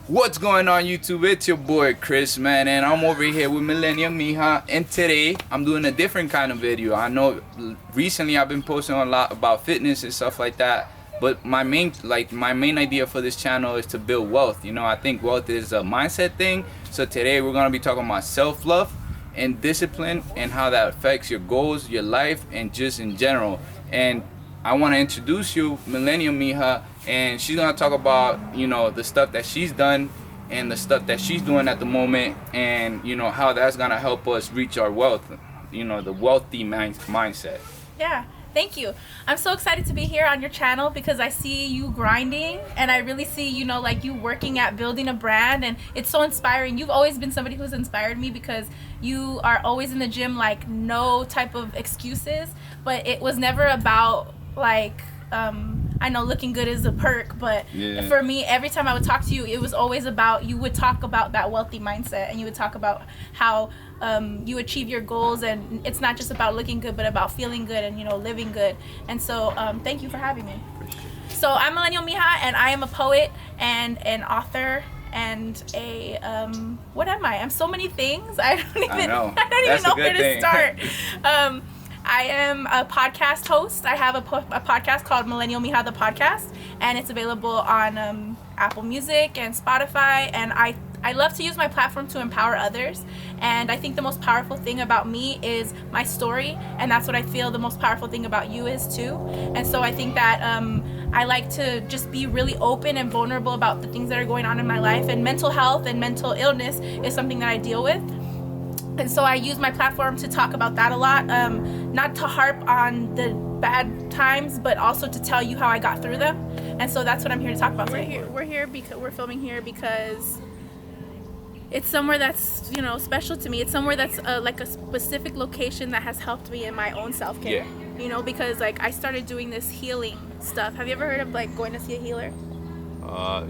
What's going on YouTube? It's your boy Chris, man, and I'm over here with millennialmija, and today I'm doing a different kind of video. I know recently I've been posting a lot about fitness and stuff like that, but my main idea for this channel is to build wealth. You know, I think wealth is a mindset thing. So today we're going to be talking about self-love and discipline and how that affects your goals, your life, and just in general. And I want to introduce you millennialmija, and she's gonna talk about, you know, the stuff that she's done and the stuff that she's doing at the moment, and you know how that's gonna help us reach our wealth, you know, the wealthy mindset. Yeah, thank you. I'm so excited to be here on your channel because I see you grinding, and I really see, you know, like you working at building a brand, and it's so inspiring. You've always been somebody who's inspired me because you are always in the gym, like no type of excuses, but it was never about like I know looking good is a perk, but for me, every time I would talk to you, it was always about, you would talk about that wealthy mindset, and you would talk about how you achieve your goals, and it's not just about looking good, but about feeling good and, you know, living good. And so thank you for having me. So I'm millennialmija, and I am a poet and an author and a what am I? I'm so many things. I don't even know where to start. I am a podcast host. I have a podcast called Millennialmija the Podcast, and it's available on Apple Music and Spotify. And I love to use my platform to empower others. And I think the most powerful thing about me is my story, and that's what I feel the most powerful thing about you is too. And so I think that I like to just be really open and vulnerable about the things that are going on in my life. And mental health and mental illness is something that I deal with. And so I use my platform to talk about that a lot, not to harp on the bad times, but also to tell you how I got through them. And so that's what I'm here to talk about today. We're filming here because it's somewhere that's, you know, special to me. It's somewhere that's like a specific location that has helped me in my own self-care. Yeah. You know, because like I started doing this healing stuff. Have you ever heard of like going to see a healer?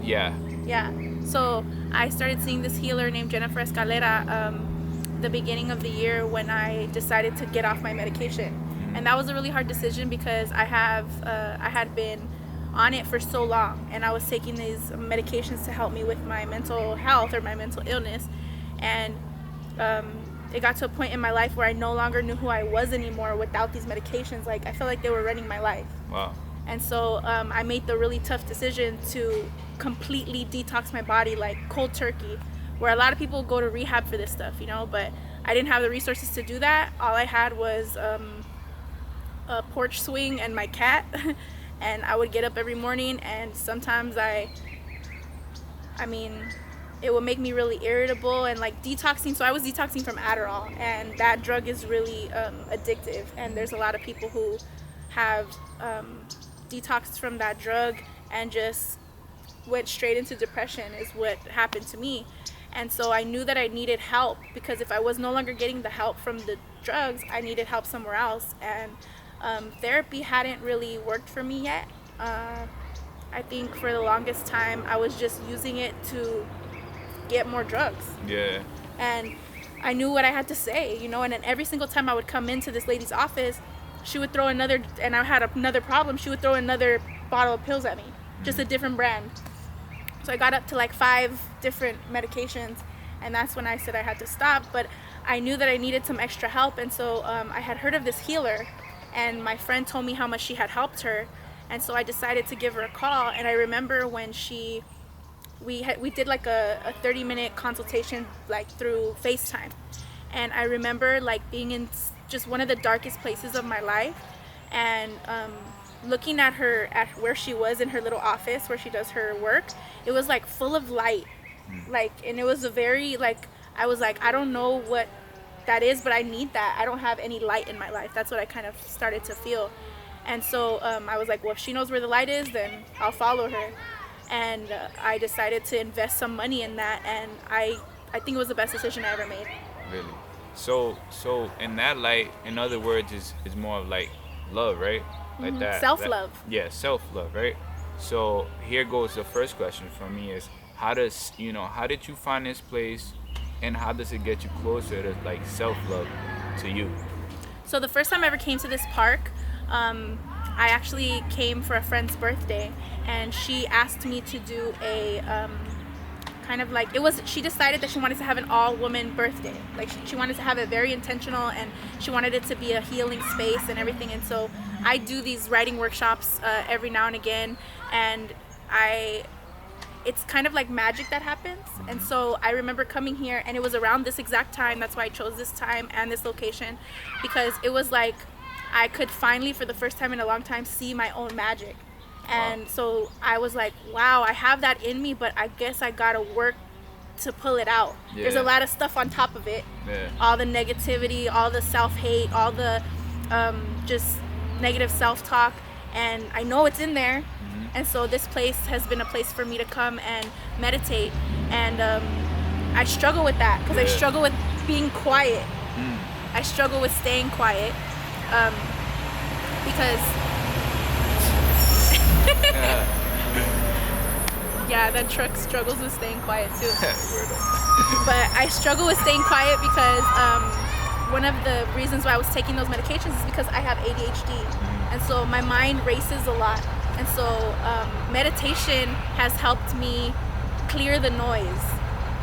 Yeah. Yeah. So I started seeing this healer named Jennifer Escalera the beginning of the year when I decided to get off my medication. And that was a really hard decision because I had been on it for so long, and I was taking these medications to help me with my mental health or my mental illness. And it got to a point in my life where I no longer knew who I was anymore without these medications. Like I felt like they were running my life. Wow. And so I made the really tough decision to completely detox my body, like cold turkey, where a lot of people go to rehab for this stuff, you know, but I didn't have the resources to do that. All I had was a porch swing and my cat, and I would get up every morning, and sometimes I mean, it would make me really irritable and like detoxing. So I was detoxing from Adderall, and that drug is really addictive, and there's a lot of people who have detoxed from that drug and just went straight into depression is what happened to me. And so I knew that I needed help, because if I was no longer getting the help from the drugs, I needed help somewhere else. And therapy hadn't really worked for me yet. I think for the longest time I was just using it to get more drugs. Yeah. And I knew what I had to say, you know, and then every single time I would come into this lady's office, she would throw another, and I had another problem, she would throw another bottle of pills at me, just a different brand. So I got up to like 5 different medications, and that's when I said I had to stop. But I knew that I needed some extra help, and so I had heard of this healer, and my friend told me how much she had helped her, and so I decided to give her a call. And I remember when we did like a 30-minute consultation like through FaceTime, and I remember like being in just one of the darkest places of my life, and looking at her at where she was in her little office where she does her work. It was like full of light, like, and it was a very like, I was like, I don't know what that is, but I need that. I don't have any light in my life. That's what I kind of started to feel. And so I was like, well, if she knows where the light is, then I'll follow her. And I decided to invest some money in that, and I think it was the best decision I ever made. Really? So in that light, in other words, is more of like love, right? Like that. Self-love. Yeah, self-love, right? So here goes the first question for me is, how did you find this place, and how does it get you closer to like self-love to you? So the first time I ever came to this park, I actually came for a friend's birthday, and she asked me to do a kind of like, she decided that she wanted to have an all-woman birthday. Like she wanted to have it very intentional, and she wanted it to be a healing space and everything. And so I do these writing workshops every now and again, and it's kind of like magic that happens. And so I remember coming here, and it was around this exact time. That's why I chose this time and this location, because it was like I could finally, for the first time in a long time, see my own magic. And so I was like, wow, I have that in me, but I guess I gotta work to pull it out. Yeah. There's a lot of stuff on top of it. Yeah. All the negativity, all the self-hate, all the just negative self-talk, and I know it's in there. And so this place has been a place for me to come and meditate, and I struggle with that, because I struggle with being quiet. I struggle with staying quiet, because yeah, that truck struggles with staying quiet too. But I struggle with staying quiet because one of the reasons why I was taking those medications is because I have ADHD, and so my mind races a lot. And so meditation has helped me clear the noise,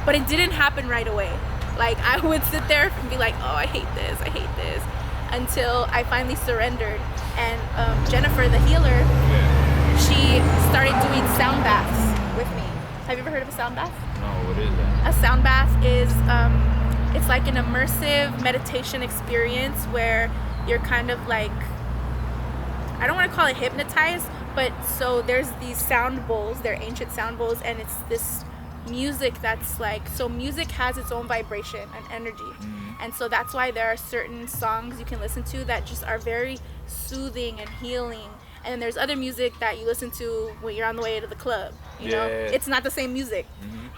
but it didn't happen right away. Like I would sit there and be like, oh, I hate this, until I finally surrendered. And Jennifer, the healer, she started doing sound baths with me. Have you ever heard of a sound bath? No, what is that? A sound bath is, it's like an immersive meditation experience where you're kind of like, I don't want to call it hypnotized, but so there's these sound bowls, they're ancient sound bowls, and it's this music that's like, so music has its own vibration and energy. And so that's why there are certain songs you can listen to that just are very soothing and healing. And then there's other music that you listen to when you're on the way to the club. You know, it's not the same music.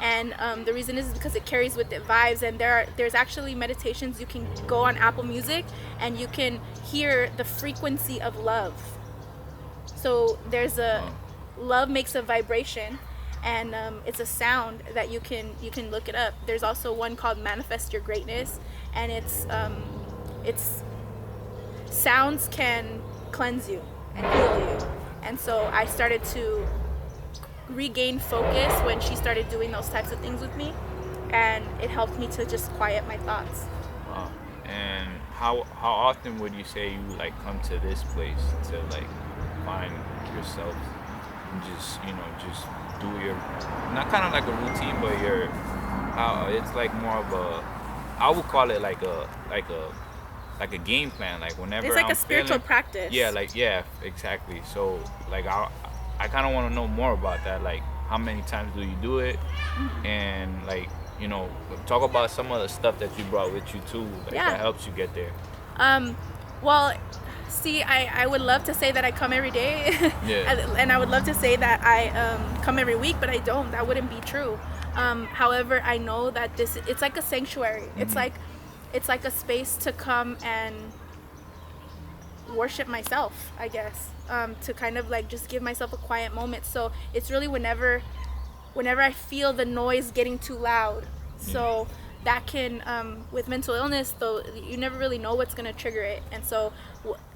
And the reason is because it carries with it vibes. And there's actually meditations you can go on Apple Music, and you can hear the frequency of love. So there's love makes a vibration, and it's a sound that you can look it up. There's also one called Manifest Your Greatness, and it's sounds can cleanse you and heal you. And so I started to regain focus when she started doing those types of things with me, and it helped me to just quiet my thoughts. Wow. And how often would you say you like come to this place to like find yourself and just do your, not kind of like a routine, but it's like more of a, I would call it like a game plan, like whenever it's like I'm a spiritual practice. Yeah, exactly. So like I kind of want to know more about that, like how many times do you do it, and like, you know, talk about some of the stuff that you brought with you too, like that helps you get there. Well, see, I would love to say that I come every day, and I would love to say that I come every week, but I don't. That wouldn't be true. However, I know that it's like a sanctuary. It's like a space to come and worship myself, I guess, to kind of like just give myself a quiet moment. So it's really whenever I feel the noise getting too loud. So that can, with mental illness, though, you never really know what's going to trigger it. And so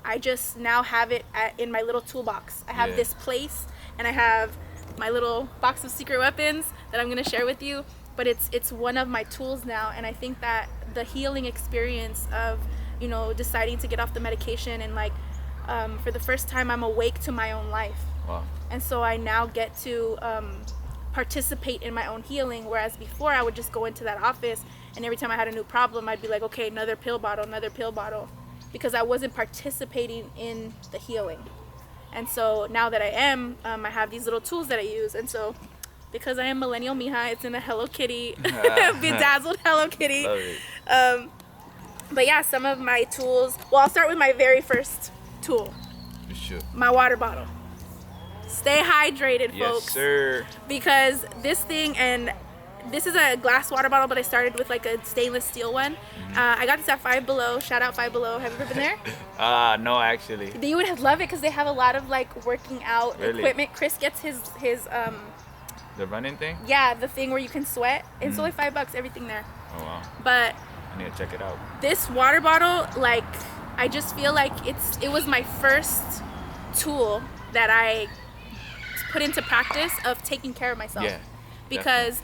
I just now have it in my little toolbox. I have this place, and I have my little box of secret weapons that I'm going to share with you. But it's one of my tools now. And I think that the healing experience of, you know, deciding to get off the medication, and like, for the first time, I'm awake to my own life. Wow. And so I now get to participate in my own healing, whereas before I would just go into that office, and every time I had a new problem, I'd be like, okay, another pill bottle, because I wasn't participating in the healing. And so now that I am, I have these little tools that I use. And so because I am Millennial Mija, it's in a Hello Kitty, bedazzled Hello Kitty. Love it. But yeah, some of my tools, well, I'll start with my very first tool. For sure. My water bottle. Stay hydrated, folks. Yes, sir. Because this thing, and this is a glass water bottle, but I started with like a stainless steel one. I got this at Five Below. Shout out Five Below. Have you ever been there? No, actually. You would love it because they have a lot of like working out equipment. Chris gets his the running thing? Yeah, the thing where you can sweat. It's only $5, everything there. Oh wow. But I need to check it out. This water bottle, like, I just feel like it was my first tool that I put into practice of taking care of myself. Yeah, because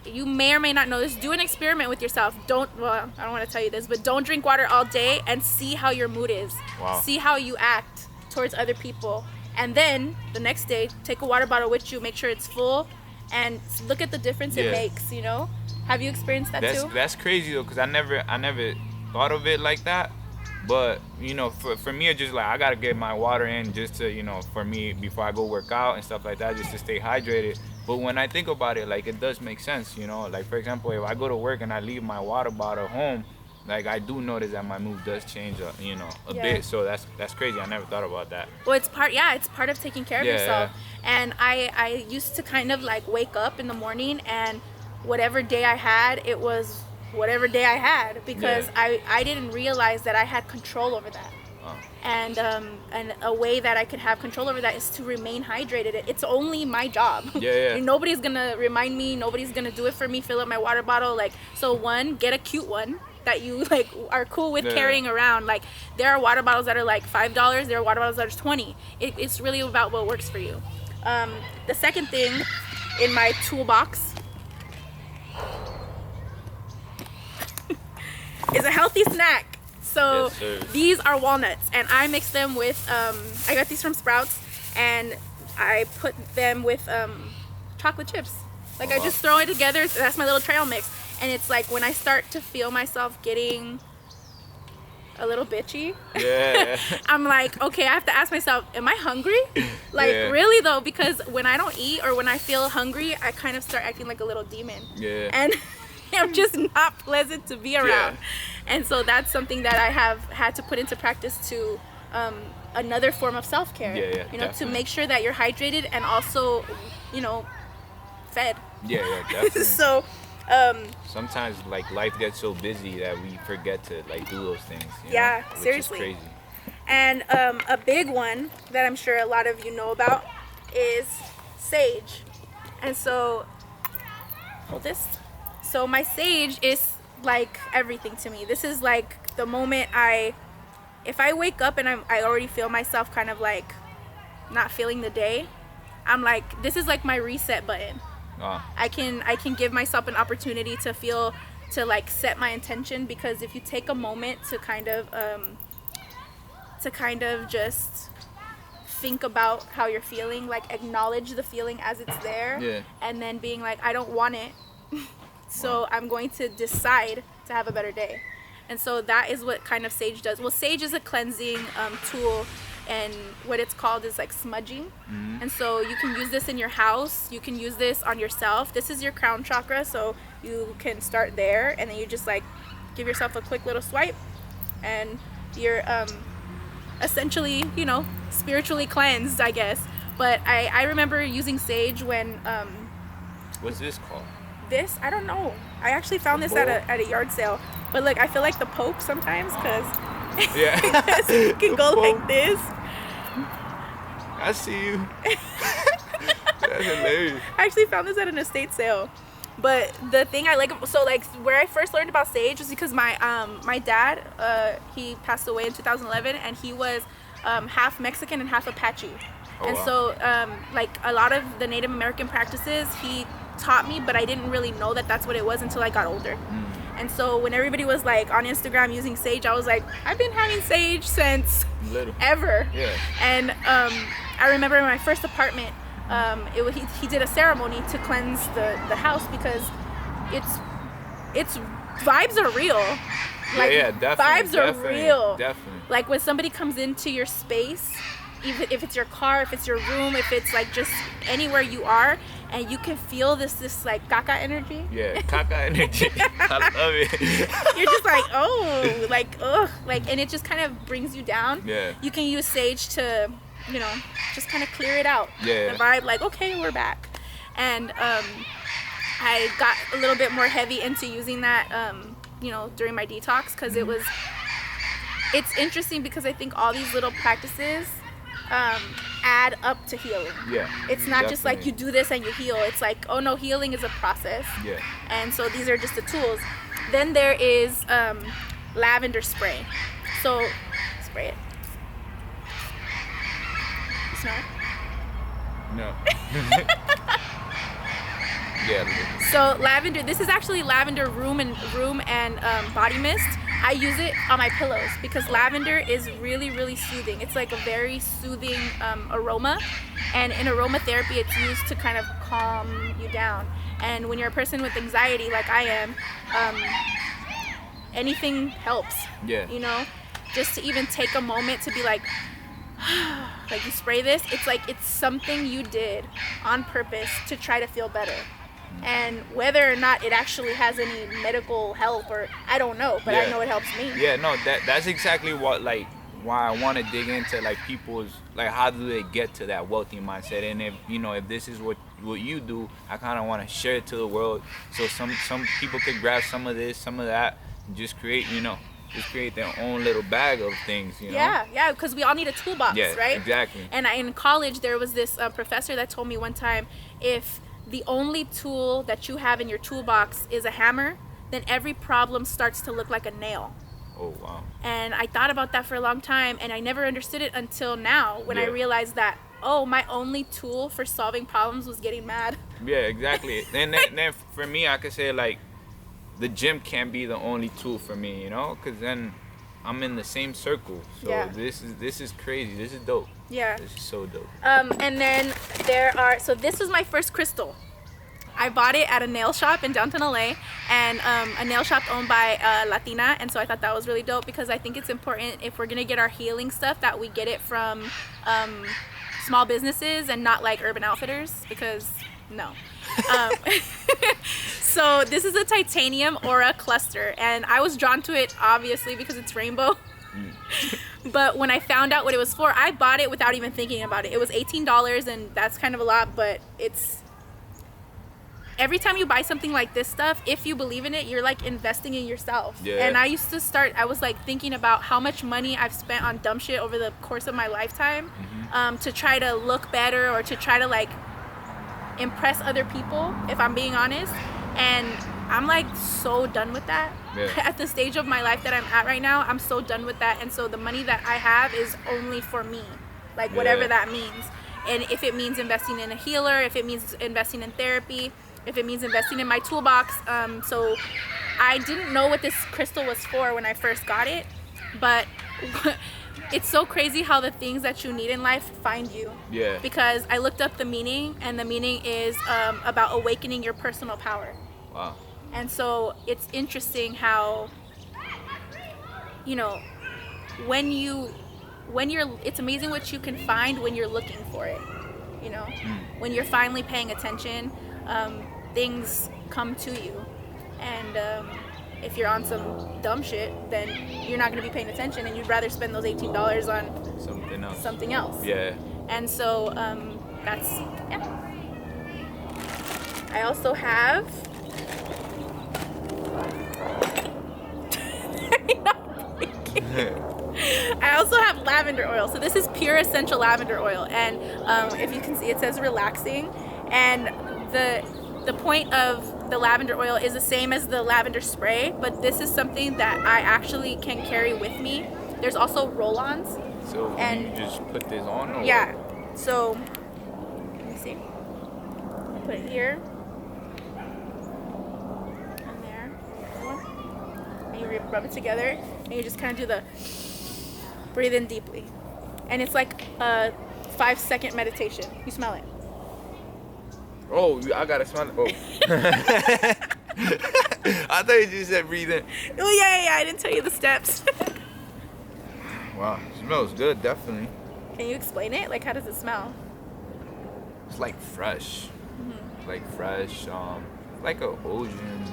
you may or may not know this, do an experiment with yourself. I don't want to tell you this, but don't drink water all day and see how your mood is. Wow. See how you act towards other people. And then the next day, take a water bottle with you, make sure it's full, and look at the difference it makes, you know? Have you experienced that too? That's crazy though, because I never thought of it like that. But, you know, for me, it's just like, I got to get my water in just to, you know, for me, before I go work out and stuff like that, just to stay hydrated. But when I think about it, like, it does make sense, you know? Like, for example, if I go to work and I leave my water bottle home, like, I do notice that my mood does change, you know, a bit. So that's crazy. I never thought about that. Well, it's part of taking care of yourself. Yeah. And I used to kind of, like, wake up in the morning, and whatever day I had, it was whatever day I had, because I didn't realize that I had control over that. And a way that I could have control over that is to remain hydrated. It's only my job. Nobody's gonna remind me, nobody's gonna do it for me, fill up my water bottle. Like, so one, get a cute one that you like are cool with carrying around. Like, there are water bottles that are like $5, there are water bottles that are $20. It's really about what works for you. The second thing in my toolbox is a healthy snack. So these are walnuts, and I mix them with I got these from Sprouts, and I put them with chocolate chips. Like, I just throw it together. So that's my little trail mix. And it's like, when I start to feel myself getting a little bitchy, I'm like, okay, I have to ask myself, am I hungry? Like, really though, because when I don't eat or when I feel hungry, I kind of start acting like a little demon. And I'm just not pleasant to be around. And so that's something that I have had to put into practice to another form of self-care. You know, to make sure that you're hydrated and also, you know, fed. Definitely. So sometimes, like, life gets so busy that we forget to, like, do those things, you know? Seriously. Which is crazy. And a big one that I'm sure a lot of you know about is sage. And so, hold this. So my sage is like everything to me. This is like the moment if I wake up and I already feel myself kind of like not feeling the day, I'm like, this is like my reset button. I can give myself an opportunity to like set my intention, because if you take a moment to kind of just think about how you're feeling, like acknowledge the feeling as it's there, and then being like, I don't want it. So I'm going to decide to have a better day. And so that is what kind of sage does. Well, sage is a cleansing tool, and what it's called is like smudging. And so you can use this in your house. You can use this on yourself. This is your crown chakra, so you can start there, and then you just like give yourself a quick little swipe, and you're essentially, you know, spiritually cleansed, I guess. But I remember using sage when what's this called? This, I don't know. I actually found this at a yard sale, but like, I feel like the Pope sometimes, because you can go like this. I see you. That's hilarious. I actually found this at an estate sale. But the thing I like, so like where I first learned about sage was because my dad, he passed away in 2011, and he was half Mexican and half Apache. So like a lot of the Native American practices he taught me, but I didn't really know that that's what it was until I got older. And so when everybody was like on Instagram using sage, I was like, I've been having sage since ever. And I remember in my first apartment, he did a ceremony to cleanse the house, because it's vibes are real. Like, definitely, vibes are real. Definitely. Like, when somebody comes into your space, even if it's your car, if it's your room, if it's like just anywhere you are, and you can feel this like caca energy. Caca energy. I love it. You're just like, oh, like, ugh, like, and it just kind of brings you down. You can use sage to, you know, just kind of clear it out. The vibe, like, okay, we're back. And I got a little bit more heavy into using that, you know, during my detox, because it's interesting, because I think all these little practices add up to healing. It's not just like you do this and you heal. It's like, oh no, healing is a process. And so these are just the tools. Then there is lavender spray. So spray it. You smell it? No. Yeah. So lavender, this is actually lavender room and body mist. I use it on my pillows because lavender is really, really soothing. It's like a very soothing aroma, and in aromatherapy it's used to kind of calm you down. And when you're a person with anxiety like I am, anything helps. Yeah. You know, just to even take a moment to be like you spray this, it's like it's something you did on purpose to try to feel better. And whether or not it actually has any medical help, or I don't know, but I know it helps me. Yeah, no, that's exactly what, like, why I want to dig into, like, people's, like, how do they get to that wealthy mindset. And if, you know, if this is what you do, I kind of want to share it to the world, so some people could grab some of this, some of that, and just create, you know, create their own little bag of things, you know? Yeah, because we all need a toolbox, right? Exactly. And in college, there was this professor that told me one time, if the only tool that you have in your toolbox is a hammer, then every problem starts to look like a nail. Oh, wow. And I thought about that for a long time, and I never understood it until now, when I realized that, oh, my only tool for solving problems was getting mad. Yeah, exactly. And then for me, I could say, like, the gym can't be the only tool for me, you know, because then I'm in the same circle. So this is crazy. This is dope. Yeah. This is so dope. And then so this was my first crystal. I bought it at a nail shop in downtown LA, and a nail shop owned by a Latina, and so I thought that was really dope, because I think it's important, if we're gonna get our healing stuff, that we get it from small businesses and not like Urban Outfitters, because no. So this is a titanium aura cluster, and I was drawn to it obviously because it's rainbow. But when I found out what it was for, I bought it without even thinking about it. It was $18, and that's kind of a lot, but it's, every time you buy something like this stuff, if you believe in it, you're like investing in yourself. Yeah. And I used to I was like thinking about how much money I've spent on dumb shit over the course of my lifetime, to try to look better, or to try to like impress other people, if I'm being honest. And I'm like so done with that. At the stage of my life that I'm at right now, I'm so done with that. And so the money that I have is only for me, like whatever that means. And if it means investing in a healer, if it means investing in therapy, if it means investing in my toolbox. So I didn't know what this crystal was for when I first got it, but it's so crazy how the things that you need in life find you. Yeah. Because I looked up the meaning, and the meaning is about awakening your personal power. Wow. And so it's interesting how, you know, it's amazing what you can find when you're looking for it. You know, when you're finally paying attention, things come to you. And if you're on some dumb shit, then you're not going to be paying attention, and you'd rather spend those $18 on something else. Yeah. And so that's, I also have I also have lavender oil. So this is pure essential lavender oil, and if you can see, it says relaxing, and the point of the lavender oil is the same as the lavender spray, but this is something that I actually can carry with me. There's also roll-ons. So you just put this on? Or yeah. So let me see. Put it here. And there. And you rub it together, and you just kind of do the breathe in deeply. And it's like a 5-second meditation. You smell it. Oh, I gotta smell it. Oh. I thought you just said breathe in. Oh, yeah. I didn't tell you the steps. Wow, it smells good, definitely. Can you explain it? Like, how does it smell? It's like fresh. Like fresh, like an ocean.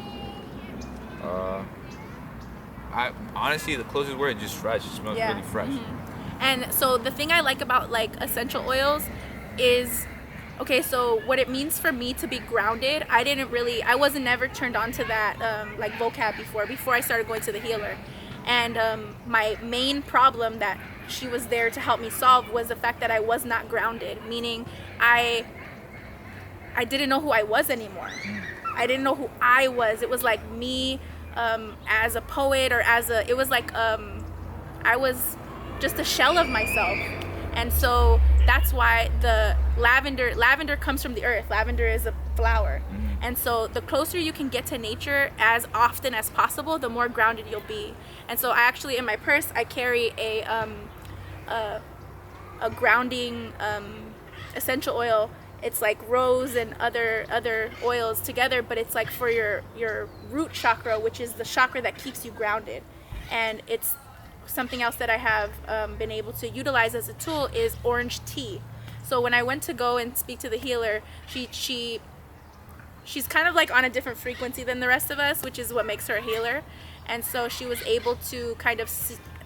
I honestly, the closest word is just fresh. It smells really fresh. And so the thing I like about like essential oils is, okay, so what it means for me to be grounded, I wasn't never turned on to that like vocab before I started going to the healer. And my main problem that she was there to help me solve was the fact that I was not grounded, meaning I didn't know who I was anymore. I didn't know who I was. It was like me as a poet, or it was like I was just a shell of myself. And so that's why the lavender comes from the earth. Lavender is a flower. And so the closer you can get to nature as often as possible, the more grounded you'll be. And so I actually, in my purse, I carry a grounding essential oil. It's like rose and other oils together, but it's like for your root chakra, which is the chakra that keeps you grounded. And it's something else that I have been able to utilize as a tool is orange tea. So when I went to go and speak to the healer, she's kind of like on a different frequency than the rest of us, which is what makes her a healer. And so she was able to kind of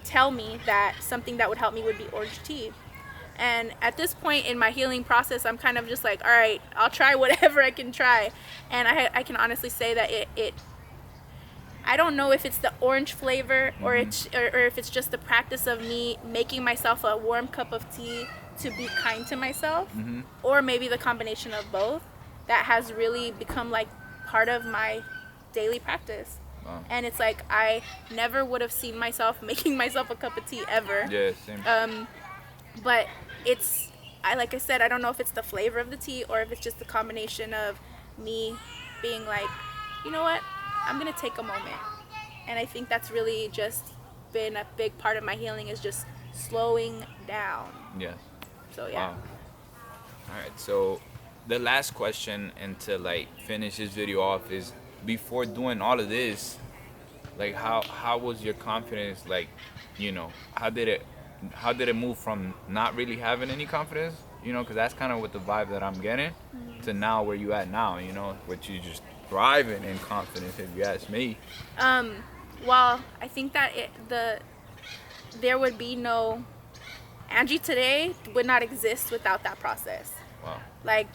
tell me that something that would help me would be orange tea. And at this point in my healing process, I'm kind of just like, all right, I'll try whatever I can try. And I can honestly say that it I don't know if it's the orange flavor or if it's just the practice of me making myself a warm cup of tea to be kind to myself, or maybe the combination of both, that has really become like part of my daily practice. Wow. And it's like I never would have seen myself making myself a cup of tea ever. Yeah, same. But like I said, I don't know if it's the flavor of the tea or if it's just the combination of me being like, you know what, I'm gonna take a moment. And I think that's really just been a big part of my healing, is just slowing down. Yeah. So yeah. Wow. All right, so the last question, and to like finish this video off, is before doing all of this, like how was your confidence, like, you know, how did it move from not really having any confidence, you know, because that's kind of what the vibe that I'm getting, to now where you at now, you know, which you just thriving in confidence, if you ask me. Well, I think that there would be no Angie today would not exist without that process. Wow. Like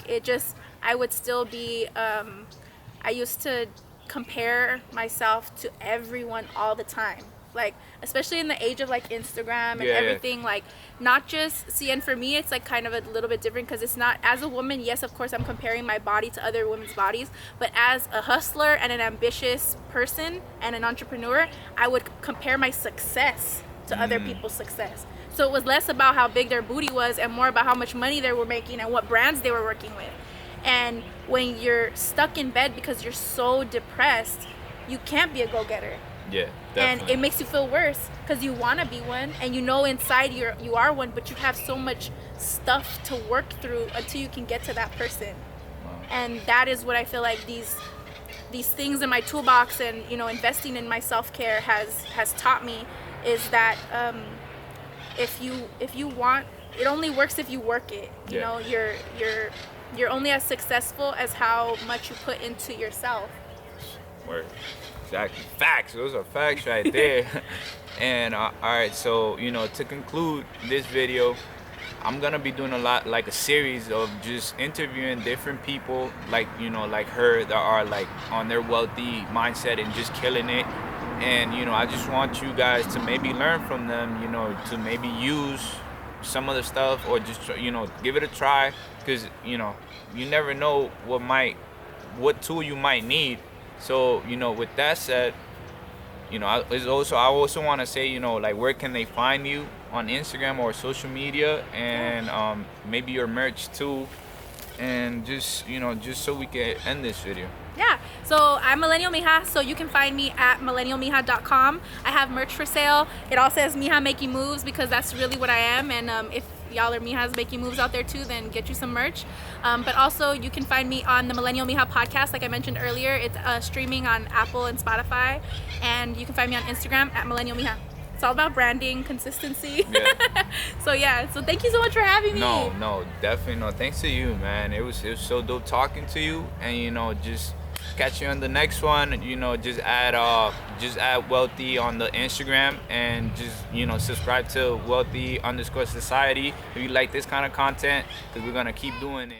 I would still be, I used to compare myself to everyone all the time. Like, especially in the age of like Instagram and everything, like not just see, and for me it's like kind of a little bit different, because it's not, as a woman, yes, of course I'm comparing my body to other women's bodies, but as a hustler and an ambitious person and an entrepreneur, I would compare my success to other people's success. So it was less about how big their booty was and more about how much money they were making and what brands they were working with. And when you're stuck in bed because you're so depressed, you can't be a go-getter. Yeah, definitely. And it makes you feel worse because you want to be one, and you know inside you are one, but you have so much stuff to work through until you can get to that person. Wow. And that is what I feel like these things in my toolbox, and you know, investing in my self-care has taught me, is that if you want, it only works if you work it. You know, you're only as successful as how much you put into yourself. Word. Exactly. Facts. Those are facts right there. And all right, so you know, to conclude this video, I'm gonna be doing a series of just interviewing different people, like, you know, like her, that are like on their wealthy mindset and just killing it. And you know, I just want you guys to maybe learn from them, you know, to maybe use some of the stuff, or just, you know, give it a try, because you know, you never know what tool you might need. So, you know, with that said, you know, I also want to say, you know, like, where can they find you on Instagram or social media, and maybe your merch too, and just, you know, just so we can end this video. Yeah, so I'm Millennial Mija, so you can find me at millennialmija.com. I have merch for sale. It all says Mija Making Moves, because that's really what I am. And if y'all are Mijas making moves out there too, then get you some merch. But also you can find me on the Millennial Mija podcast, like I mentioned earlier. It's streaming on Apple and Spotify. And you can find me on Instagram at Millennial Mija. It's all about branding, consistency. Yeah. So thank you so much for having me. No, definitely no. Thanks to you, man. It was so dope talking to you, and you know, just catch you on the next one. You know, just add Wealthy on the Instagram, and just, you know, subscribe to Wealthy_Society if you like this kind of content, because we're gonna keep doing it.